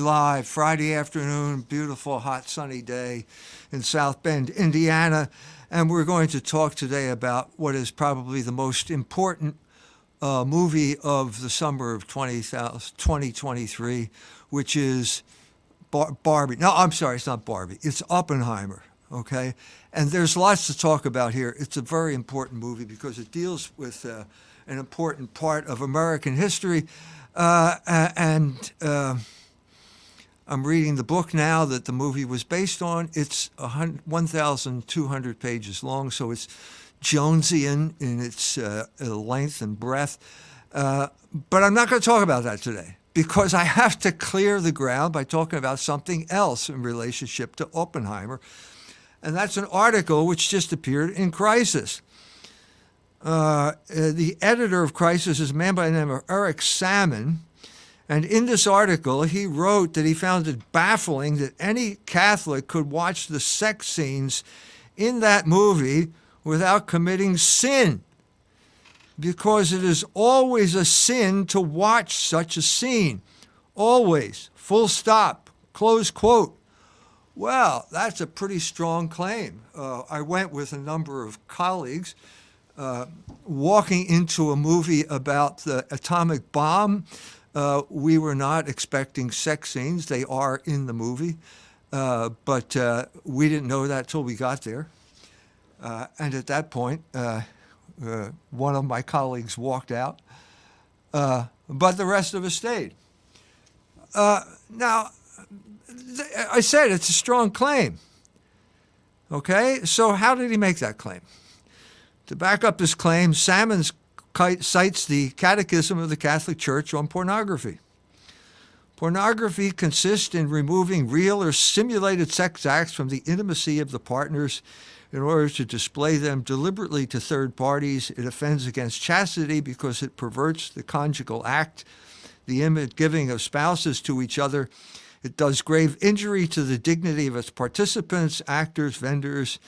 live, Friday afternoon, beautiful, hot, sunny day in South Bend, Indiana. And we're going to talk today about what is probably the most important movie of the summer of 2023, which is Barbie. No, I'm sorry, it's not Barbie. It's Oppenheimer, okay? And there's lots to talk about here. It's a very important movie because it deals with an important part of American history. I'm reading the book now that the movie was based on. It's 1,200 pages long, so it's Jonesian in its length and breadth. But I'm not going to talk about that today because I have to clear the ground by talking about something else in relationship to Oppenheimer. And that's an article which just appeared in Crisis. The editor of Crisis is a man by the name of Eric Salmon. And in this article, he wrote that he found it baffling that any Catholic could watch the sex scenes in that movie without committing sin, because it is always a sin to watch such a scene. Always. Full stop. Close quote. Well, that's a pretty strong claim. I went with a number of colleagues walking into a movie about the atomic bomb. We were not expecting sex scenes. They are in the movie, but we didn't know that till we got there. And at that point, one of my colleagues walked out, but the rest of us stayed. Now, I said it's a strong claim. Okay, so how did he make that claim? To back up his claim, Salmon cites the Catechism of the Catholic Church on pornography. Pornography consists in removing real or simulated sex acts from the intimacy of the partners in order to display them deliberately to third parties. It offends against chastity because it perverts the conjugal act, the image giving of spouses to each other. It does grave injury to the dignity of its participants, actors, vendors,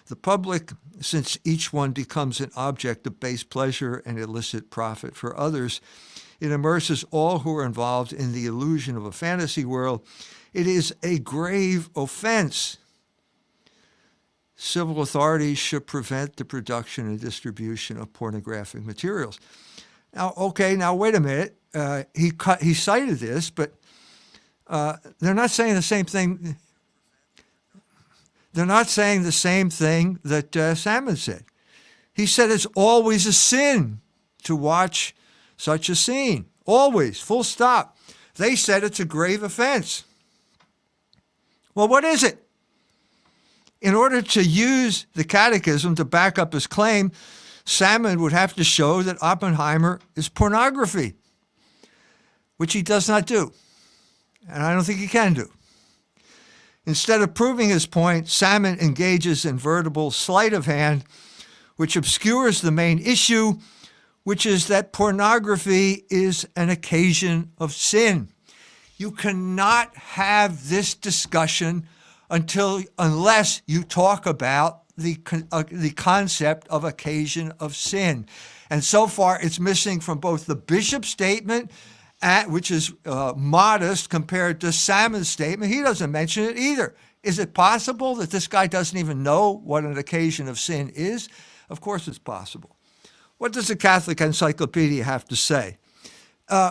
the public, since each one becomes an object of base pleasure and illicit profit for others. It immerses all who are involved in the illusion of a fantasy world. It is a grave offense. Civil authorities should prevent the production and distribution of pornographic materials. Now, wait a minute. He cited this, but they're not saying the same thing. They're not saying the same thing that Salmon said. He said it's always a sin to watch such a scene. Always, full stop. They said it's a grave offense. Well, what is it? In order to use the Catechism to back up his claim, Salmon would have to show that Oppenheimer is pornography, which he does not do. And I don't think he can do. Instead of proving his point, Salmon engages in veritable sleight of hand, which obscures the main issue, which is that pornography is an occasion of sin. You cannot have this discussion unless you talk about the concept of occasion of sin. And so far, it's missing from both the bishop's statement, which is modest compared to Salmon's statement. He doesn't mention it either. Is it possible that this guy doesn't even know what an occasion of sin is? Of course it's possible. What does the Catholic Encyclopedia have to say?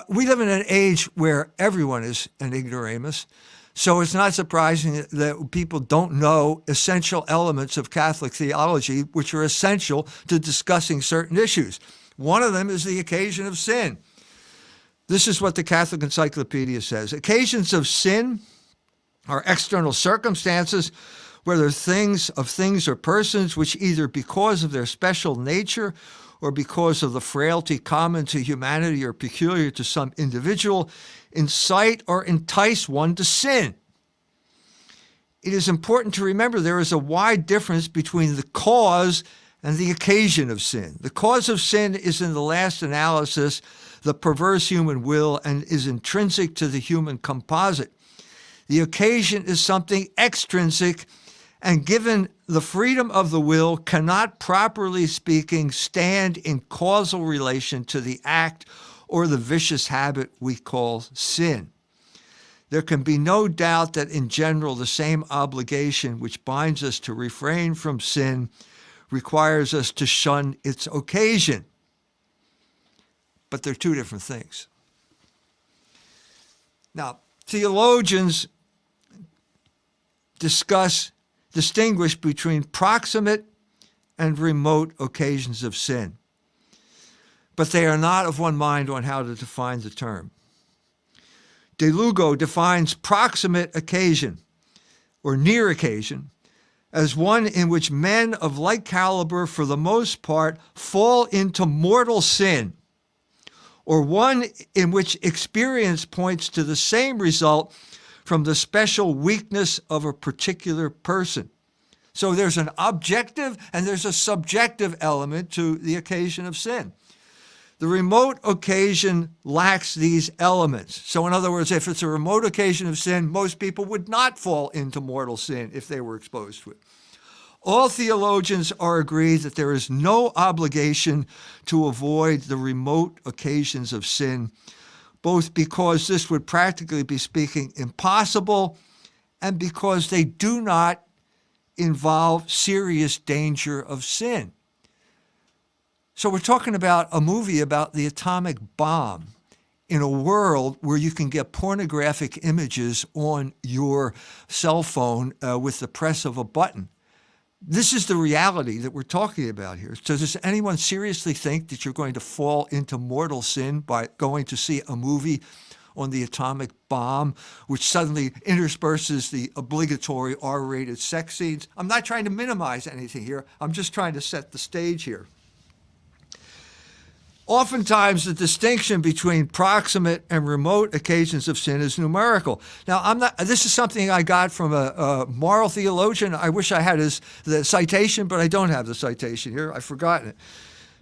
We live in an age where everyone is an ignoramus, so it's not surprising that people don't know essential elements of Catholic theology, which are essential to discussing certain issues. One of them is the occasion of sin. This is what the Catholic Encyclopedia says. Occasions of sin are external circumstances, whether things or persons, which either because of their special nature or because of the frailty common to humanity or peculiar to some individual, incite or entice one to sin. It is important to remember there is a wide difference between the cause and the occasion of sin. The cause of sin is, in the last analysis, the perverse human will and is intrinsic to the human composite. The occasion is something extrinsic and, given the freedom of the will, cannot, properly speaking, stand in causal relation to the act or the vicious habit we call sin. there can be no doubt that in general the same obligation which binds us to refrain from sin requires us to shun its occasion. But they're two different things. Now, theologians distinguish between proximate and remote occasions of sin, but they are not of one mind on how to define the term. De Lugo defines proximate occasion, or near occasion, as one in which men of like caliber, for the most part, fall into mortal sin, or one in which experience points to the same result from the special weakness of a particular person. So there's an objective and there's a subjective element to the occasion of sin. The remote occasion lacks these elements. So in other words, if it's a remote occasion of sin, most people would not fall into mortal sin if they were exposed to it. All theologians are agreed that there is no obligation to avoid the remote occasions of sin, both because this would practically be speaking impossible and because they do not involve serious danger of sin. So we're talking about a movie about the atomic bomb in a world where you can get pornographic images on your cell phone with the press of a button. This is the reality that we're talking about here. So does anyone seriously think that you're going to fall into mortal sin by going to see a movie on the atomic bomb, which suddenly intersperses the obligatory R-rated sex scenes? I'm not trying to minimize anything here. I'm just trying to set the stage here. Oftentimes, the distinction between proximate and remote occasions of sin is numerical. Now, this is something I got from a moral theologian. I wish I had the citation, but I don't have the citation here. I've forgotten it.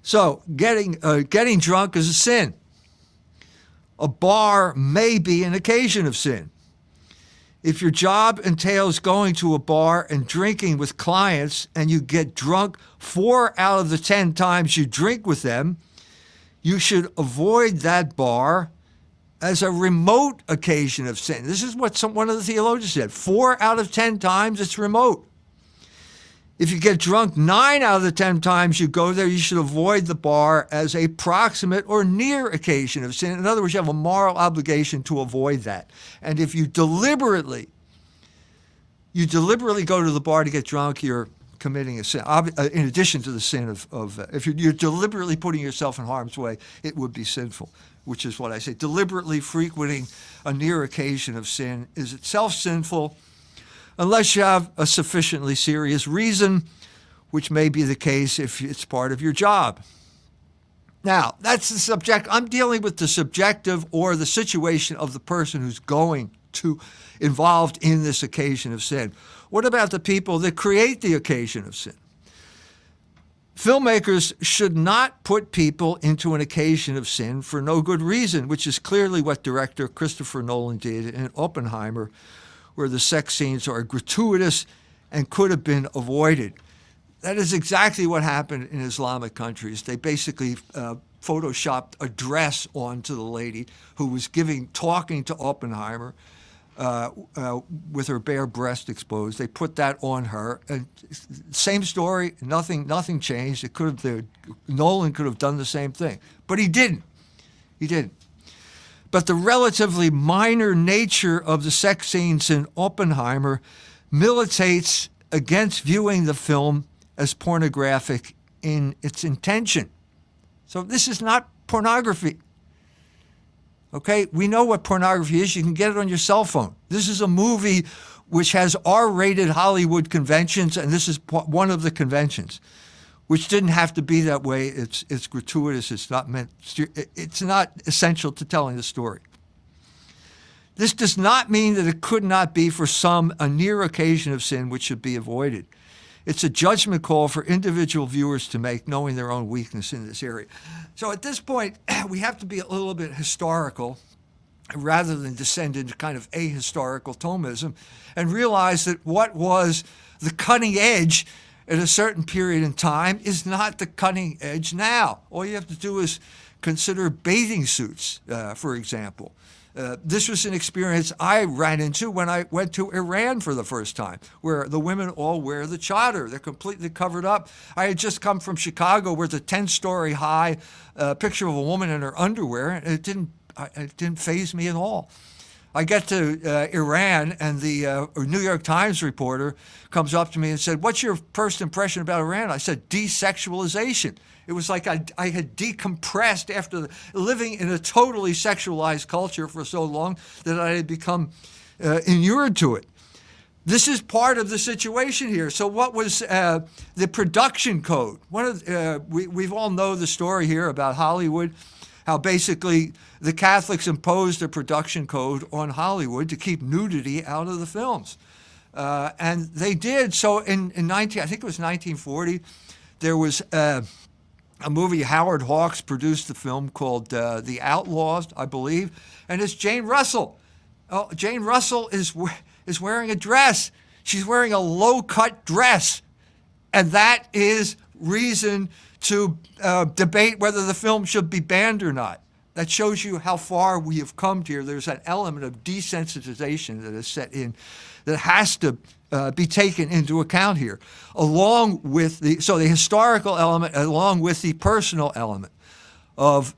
So, getting drunk is a sin. A bar may be an occasion of sin. If your job entails going to a bar and drinking with clients and you get drunk 4 out of the 10 times you drink with them, you should avoid that bar as a remote occasion of sin. This is what one of the theologians said. 4 out of 10 times it's remote. If you get drunk 9 out of the 10 times you go there, you should avoid the bar as a proximate or near occasion of sin. In other words, you have a moral obligation to avoid that. And if you deliberately go to the bar to get drunk, you're committing a sin. In addition to the sin of if you're deliberately putting yourself in harm's way, it would be sinful, which is what I say. Deliberately frequenting a near occasion of sin is itself sinful unless you have a sufficiently serious reason, which may be the case if it's part of your job. Now, that's the subject. I'm dealing with the subjective or the situation of the person who's involved in this occasion of sin. What about the people that create the occasion of sin? Filmmakers should not put people into an occasion of sin for no good reason, which is clearly what director Christopher Nolan did in Oppenheimer, where the sex scenes are gratuitous and could have been avoided. That is exactly what happened in Islamic countries. They basically photoshopped a dress onto the lady who was talking to Oppenheimer with her bare breast exposed. They put that on her. And same story, nothing changed. Nolan could have done the same thing, but he didn't. He didn't. But the relatively minor nature of the sex scenes in Oppenheimer militates against viewing the film as pornographic in its intention. So this is not pornography. Okay, we know what pornography is. You can get it on your cell phone. This is a movie which has R-rated Hollywood conventions, and this is one of the conventions, which didn't have to be that way. It's gratuitous. It's not essential to telling the story. This does not mean that it could not be for some a near occasion of sin which should be avoided. It's a judgment call for individual viewers to make, knowing their own weakness in this area. So at this point, we have to be a little bit historical rather than descend into kind of ahistorical Thomism and realize that what was the cutting edge at a certain period in time is not the cutting edge now. All you have to do is consider bathing suits, for example. This was an experience I ran into when I went to Iran for the first time, where the women all wear the chador. They're completely covered up. I had just come from Chicago, where the 10-story high picture of a woman in her underwear, and it didn't faze me at all. I get to Iran, and the New York Times reporter comes up to me and said, "What's your first impression about Iran?" I said, "Desexualization." It was like I had decompressed after living in a totally sexualized culture for so long that I had become inured to it. This is part of the situation here. So what was the production code? We've all know the story here about Hollywood, how basically the Catholics imposed a production code on Hollywood to keep nudity out of the films. And they did. So I think it was 1940, there was a movie. Howard Hawks produced the film called The Outlaws, I believe, and it's Jane Russell. Oh, Jane Russell is wearing a dress. She's wearing a low-cut dress, and that is reason to debate whether the film should be banned or not. That shows you how far we have come here. There's an element of desensitization that is set in that has to be taken into account here, along with the historical element, along with the personal element of,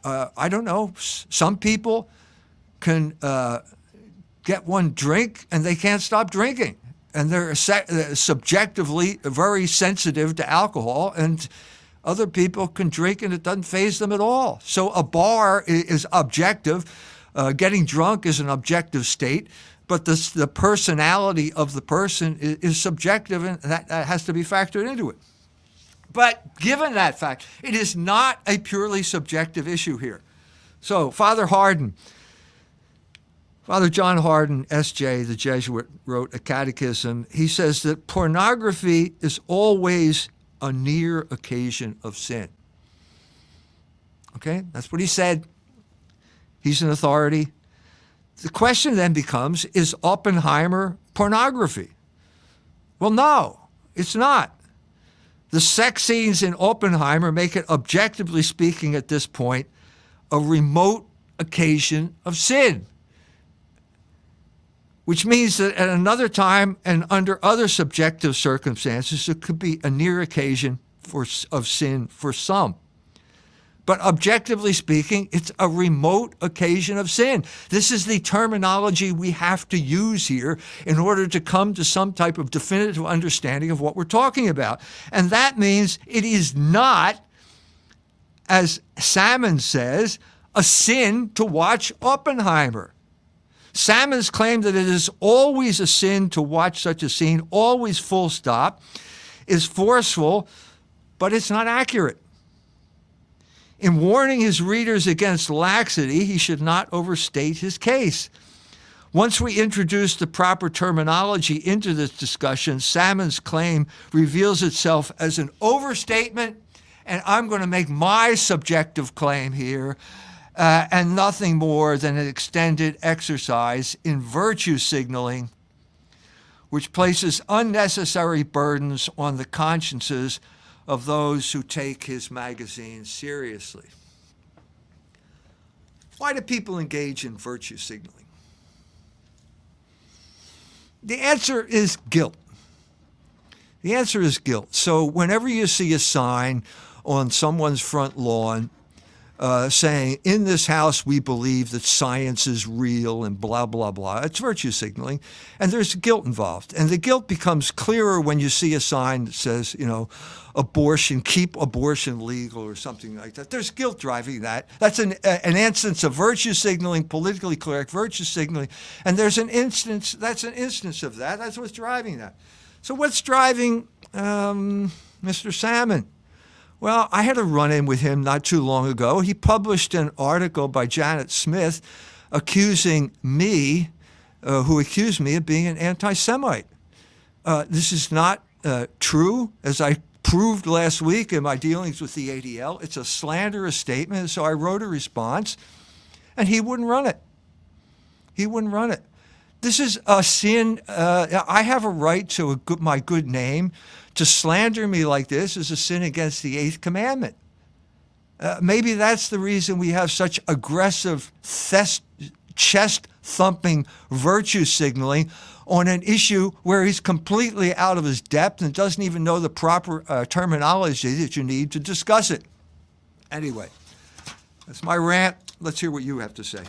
I don't know, some people can get one drink and they can't stop drinking, and they're subjectively very sensitive to alcohol, and other people can drink and it doesn't faze them at all. So a bar is objective. Getting drunk is an objective state. But the personality of the person is subjective, and that has to be factored into it. But given that fact, it is not a purely subjective issue here. So Father John Hardin, S.J., the Jesuit, wrote a catechism. He says that pornography is always a near occasion of sin. Okay, that's what he said. He's an authority. The question then becomes, is Oppenheimer pornography? Well, no, it's not. The sex scenes in Oppenheimer make it, objectively speaking at this point, a remote occasion of sin, which means that at another time and under other subjective circumstances, it could be a near occasion of sin for some. But objectively speaking, it's a remote occasion of sin. This is the terminology we have to use here in order to come to some type of definitive understanding of what we're talking about. And that means it is not, as Salmon says, a sin to watch Oppenheimer. Salmon's claim that it is always a sin to watch such a scene, always full stop, is forceful, but it's not accurate. In warning his readers against laxity, he should not overstate his case. Once we introduce the proper terminology into this discussion, Salmon's claim reveals itself as an overstatement, and I'm going to make my subjective claim here, and nothing more than an extended exercise in virtue signaling, which places unnecessary burdens on the consciences of those who take his magazine seriously. Why do people engage in virtue signaling? The answer is guilt. The answer is guilt. So whenever you see a sign on someone's front lawn saying, "In this house we believe that science is real," and blah, blah, blah, it's virtue signaling, and there's guilt involved. And the guilt becomes clearer when you see a sign that says, abortion, keep abortion legal, or something like that. There's guilt driving that. That's an instance of virtue signaling, politically correct virtue signaling, and that's an instance of that. That's what's driving that. So what's driving Mr. Salmon? Well, I had a run-in with him not too long ago. He published an article by Janet Smith accusing me, who accused me of being an anti-Semite. This is not true, as I proved last week in my dealings with the ADL. It's a slanderous statement, so I wrote a response, and he wouldn't run it. He wouldn't run it. This is a sin. I have a right to my good name. To slander me like this is a sin against the 8th commandment. Maybe that's the reason we have such aggressive chest-thumping virtue signaling on an issue where he's completely out of his depth and doesn't even know the proper terminology that you need to discuss it. Anyway, that's my rant. Let's hear what you have to say.